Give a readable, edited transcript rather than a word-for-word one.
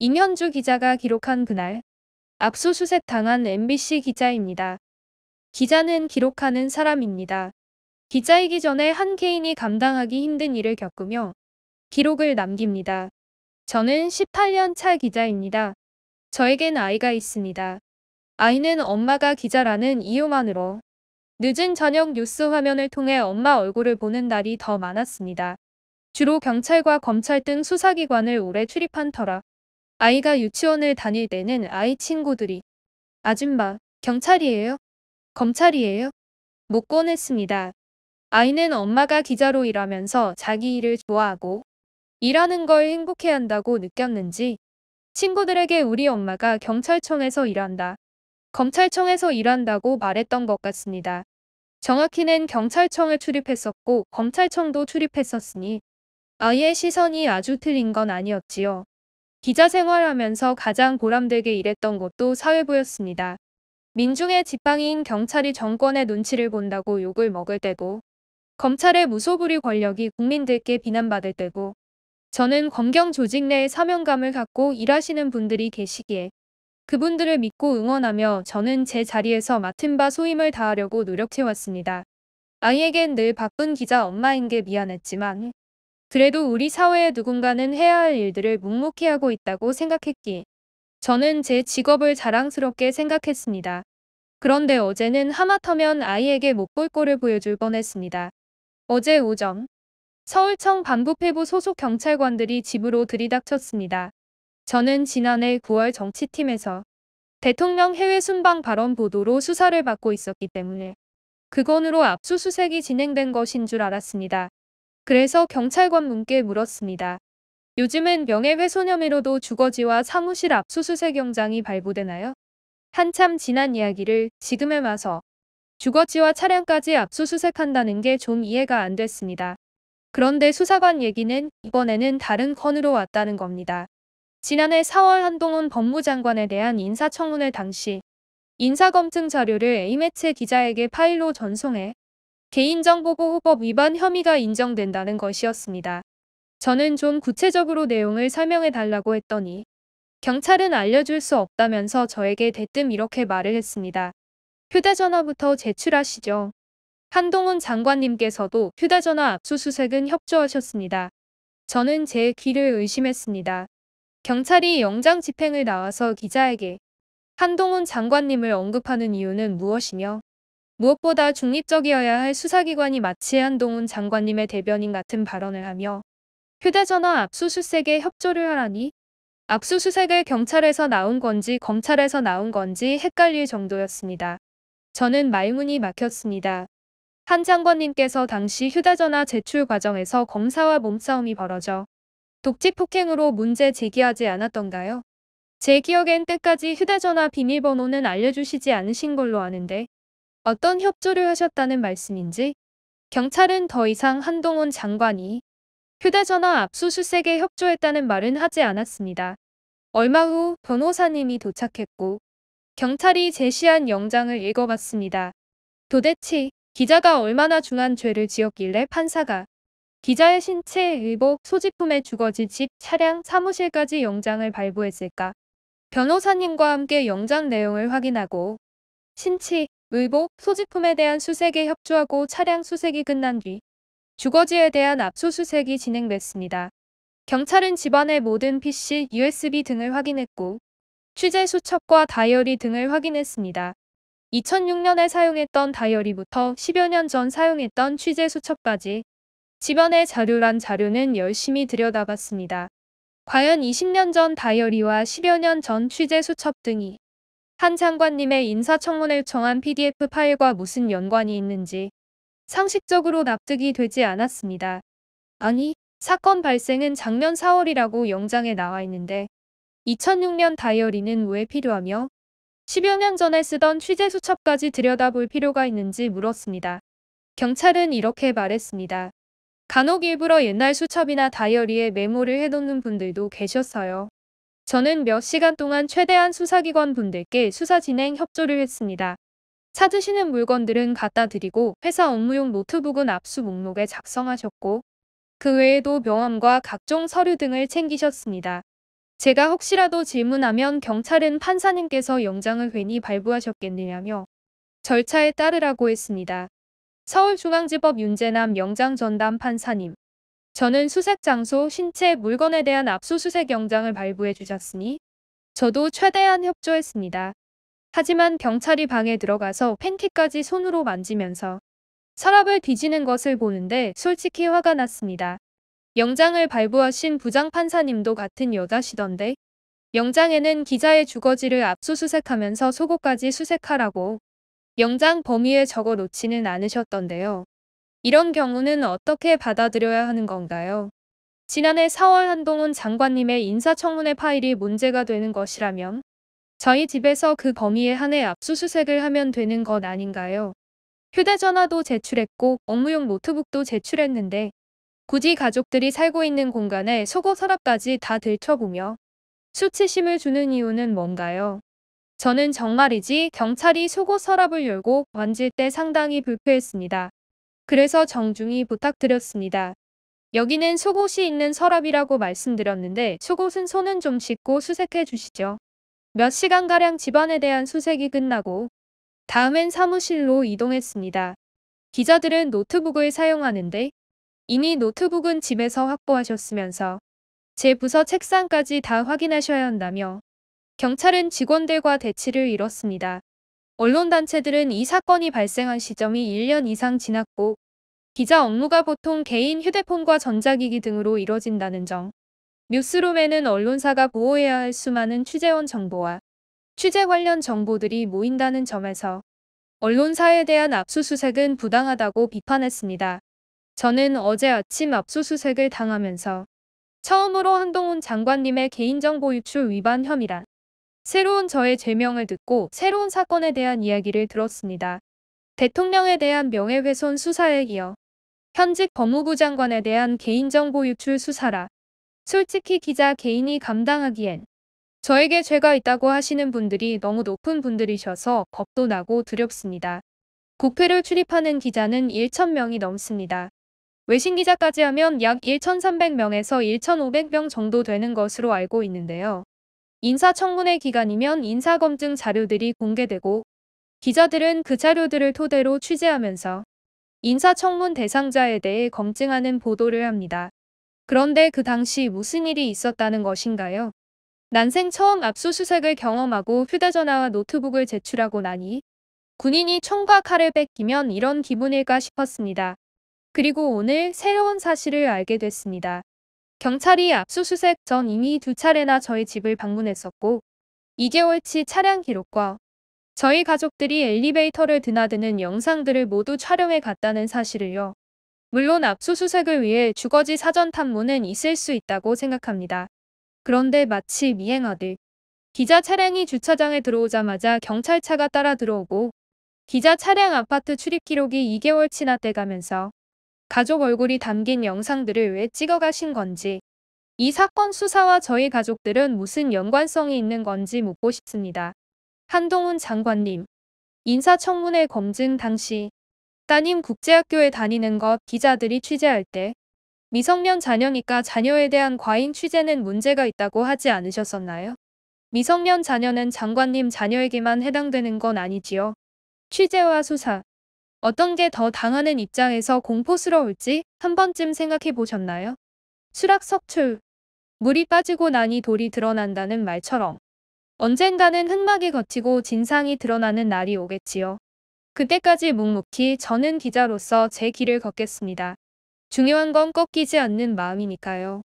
임현주 기자가 기록한 그날 압수수색 당한 MBC 기자입니다. 기자는 기록하는 사람입니다. 기자이기 전에 한 개인이 감당하기 힘든 일을 겪으며 기록을 남깁니다. 저는 18년 차 기자입니다. 저에겐 아이가 있습니다. 아이는 엄마가 기자라는 이유만으로 늦은 저녁 뉴스 화면을 통해 엄마 얼굴을 보는 날이 더 많았습니다. 주로 경찰과 검찰 등 수사기관을 오래 출입한 터라 아이가 유치원을 다닐 때는 아이 친구들이 아줌마, 경찰이에요? 검찰이에요? 묻곤 했습니다. 아이는 엄마가 기자로 일하면서 자기 일을 좋아하고 일하는 걸 행복해한다고 느꼈는지 친구들에게 우리 엄마가 경찰청에서 일한다, 검찰청에서 일한다고 말했던 것 같습니다. 정확히는 경찰청을 출입했었고 검찰청도 출입했었으니 아이의 시선이 아주 틀린 건 아니었지요. 기자 생활하면서 가장 보람되게 일했던 곳도 사회부였습니다. 민중의 지팡이인 경찰이 정권의 눈치를 본다고 욕을 먹을 때고 검찰의 무소불위 권력이 국민들께 비난받을 때고 저는 검경 조직 내에 사명감을 갖고 일하시는 분들이 계시기에 그분들을 믿고 응원하며 저는 제 자리에서 맡은 바 소임을 다하려고 노력해왔습니다. 아이에겐 늘 바쁜 기자 엄마인 게 미안했지만 그래도 우리 사회의 누군가는 해야 할 일들을 묵묵히 하고 있다고 생각했기에 저는 제 직업을 자랑스럽게 생각했습니다. 그런데 어제는 하마터면 아이에게 못 볼 꼴을 보여줄 뻔했습니다. 어제 오전 서울청 반부패부 소속 경찰관들이 집으로 들이닥쳤습니다. 저는 지난해 9월 정치팀에서 대통령 해외 순방 발언 보도로 수사를 받고 있었기 때문에 그 건으로 압수수색이 진행된 것인 줄 알았습니다. 그래서 경찰관분께 물었습니다. 요즘은 명예훼손 혐의로도 주거지와 사무실 압수수색 영장이 발부되나요? 한참 지난 이야기를 지금에 와서 주거지와 차량까지 압수수색한다는 게 좀 이해가 안 됐습니다. 그런데 수사관 얘기는 이번에는 다른 건으로 왔다는 겁니다. 지난해 4월 한동훈 법무장관에 대한 인사청문회 당시 인사검증 자료를 A매체 기자에게 파일로 전송해 개인정보보호법 위반 혐의가 인정된다는 것이었습니다. 저는 좀 구체적으로 내용을 설명해 달라고 했더니 경찰은 알려줄 수 없다면서 저에게 대뜸 이렇게 말을 했습니다. 휴대전화부터 제출하시죠. 한동훈 장관님께서도 휴대전화 압수수색은 협조하셨습니다. 저는 제 귀를 의심했습니다. 경찰이 영장 집행을 나와서 기자에게 한동훈 장관님을 언급하는 이유는 무엇이며 무엇보다 중립적이어야 할 수사기관이 마치 한동훈 장관님의 대변인 같은 발언을 하며 휴대전화 압수수색에 협조를 하라니 압수수색을 경찰에서 나온 건지 검찰에서 나온 건지 헷갈릴 정도였습니다. 저는 말문이 막혔습니다. 한 장관님께서 당시 휴대전화 제출 과정에서 검사와 몸싸움이 벌어져 독직 폭행으로 문제 제기하지 않았던가요? 제 기억엔 때까지 휴대전화 비밀번호는 알려주시지 않으신 걸로 아는데 어떤 협조를 하셨다는 말씀인지 경찰은 더 이상 한동훈 장관이 휴대전화 압수수색에 협조했다는 말은 하지 않았습니다. 얼마 후 변호사님이 도착했고 경찰이 제시한 영장을 읽어봤습니다. 도대체 기자가 얼마나 중한 죄를 지었길래 판사가 기자의 신체, 의복, 소지품의 주거지, 집, 차량, 사무실까지 영장을 발부했을까? 변호사님과 함께 영장 내용을 확인하고 신체, 의복, 소지품에 대한 수색에 협조하고 차량 수색이 끝난 뒤 주거지에 대한 압수수색이 진행됐습니다. 경찰은 집안의 모든 PC, USB 등을 확인했고 취재 수첩과 다이어리 등을 확인했습니다. 2006년에 사용했던 다이어리부터 10여 년 전 사용했던 취재 수첩까지 집안의 자료란 자료는 열심히 들여다봤습니다. 과연 20년 전 다이어리와 10여 년 전 취재 수첩 등이 한 장관님의 인사청문회를 청한 PDF 파일과 무슨 연관이 있는지 상식적으로 납득이 되지 않았습니다. 아니, 사건 발생은 작년 4월이라고 영장에 나와 있는데 2006년 다이어리는 왜 필요하며 10여 년 전에 쓰던 취재 수첩까지 들여다볼 필요가 있는지 물었습니다. 경찰은 이렇게 말했습니다. 간혹 일부러 옛날 수첩이나 다이어리에 메모를 해놓는 분들도 계셨어요. 저는 몇 시간 동안 최대한 수사기관 분들께 수사 진행 협조를 했습니다. 찾으시는 물건들은 갖다 드리고 회사 업무용 노트북은 압수 목록에 작성하셨고 그 외에도 명함과 각종 서류 등을 챙기셨습니다. 제가 혹시라도 질문하면 경찰은 판사님께서 영장을 괜히 발부하셨겠느냐며 절차에 따르라고 했습니다. 서울중앙지법 윤재남 영장전담 판사님. 저는 수색 장소, 신체, 물건에 대한 압수수색 영장을 발부해 주셨으니 저도 최대한 협조했습니다. 하지만 경찰이 방에 들어가서 팬티까지 손으로 만지면서 서랍을 뒤지는 것을 보는데 솔직히 화가 났습니다. 영장을 발부하신 부장판사님도 같은 여자시던데 영장에는 기자의 주거지를 압수수색하면서 속옷까지 수색하라고 영장 범위에 적어 놓지는 않으셨던데요. 이런 경우는 어떻게 받아들여야 하는 건가요? 지난해 4월 한동훈 장관님의 인사청문회 파일이 문제가 되는 것이라면 저희 집에서 그 범위에 한해 압수수색을 하면 되는 것 아닌가요? 휴대전화도 제출했고 업무용 노트북도 제출했는데 굳이 가족들이 살고 있는 공간에 속옷 서랍까지 다 들춰보며 수치심을 주는 이유는 뭔가요? 저는 정말이지 경찰이 속옷 서랍을 열고 만질 때 상당히 불쾌했습니다. 그래서 정중히 부탁드렸습니다. 여기는 속옷이 있는 서랍이라고 말씀드렸는데 속옷은 손은 좀 씻고 수색해 주시죠. 몇 시간가량 집안에 대한 수색이 끝나고 다음엔 사무실로 이동했습니다. 기자들은 노트북을 사용하는데 이미 노트북은 집에서 확보하셨으면서 제 부서 책상까지 다 확인하셔야 한다며 경찰은 직원들과 대치를 이뤘습니다. 언론단체들은 이 사건이 발생한 시점이 1년 이상 지났고 기자 업무가 보통 개인 휴대폰과 전자기기 등으로 이뤄진다는 점, 뉴스룸에는 언론사가 보호해야 할 수많은 취재원 정보와 취재 관련 정보들이 모인다는 점에서 언론사에 대한 압수수색은 부당하다고 비판했습니다. 저는 어제 아침 압수수색을 당하면서 처음으로 한동훈 장관님의 개인정보 유출 위반 혐의란 새로운 저의 죄명을 듣고 새로운 사건에 대한 이야기를 들었습니다. 대통령에 대한 명예훼손 수사에 이어 현직 법무부 장관에 대한 개인정보 유출 수사라. 솔직히 기자 개인이 감당하기엔 저에게 죄가 있다고 하시는 분들이 너무 높은 분들이셔서 겁도 나고 두렵습니다. 국회를 출입하는 기자는 1,000명이 넘습니다. 외신 기자까지 하면 약 1,300명에서 1,500명 정도 되는 것으로 알고 있는데요. 인사청문회 기간이면 인사검증 자료들이 공개되고 기자들은 그 자료들을 토대로 취재하면서 인사청문 대상자에 대해 검증하는 보도를 합니다. 그런데 그 당시 무슨 일이 있었다는 것인가요? 난생 처음 압수수색을 경험하고 휴대전화와 노트북을 제출하고 나니 군인이 총과 칼을 뺏기면 이런 기분일까 싶었습니다. 그리고 오늘 새로운 사실을 알게 됐습니다. 경찰이 압수수색 전 이미 2차례나 저희 집을 방문했었고 2개월치 차량 기록과 저희 가족들이 엘리베이터를 드나드는 영상들을 모두 촬영해 갔다는 사실을요. 물론 압수수색을 위해 주거지 사전 탐문은 있을 수 있다고 생각합니다. 그런데 마치 미행하듯 기자 차량이 주차장에 들어오자마자 경찰차가 따라 들어오고 기자 차량 아파트 출입 기록이 2개월치나 떼가면서 가족 얼굴이 담긴 영상들을 왜 찍어가신 건지, 이 사건 수사와 저희 가족들은 무슨 연관성이 있는 건지 묻고 싶습니다. 한동훈 장관님, 인사청문회 검증 당시 따님 국제학교에 다니는 것 기자들이 취재할 때 미성년 자녀니까 자녀에 대한 과잉 취재는 문제가 있다고 하지 않으셨었나요? 미성년 자녀는 장관님 자녀에게만 해당되는 건 아니지요. 취재와 수사, 어떤 게 더 당하는 입장에서 공포스러울지 한 번쯤 생각해 보셨나요? 수락석출, 물이 빠지고 나니 돌이 드러난다는 말처럼 언젠가는 흑막이 걷히고 진상이 드러나는 날이 오겠지요. 그때까지 묵묵히 저는 기자로서 제 길을 걷겠습니다. 중요한 건 꺾이지 않는 마음이니까요.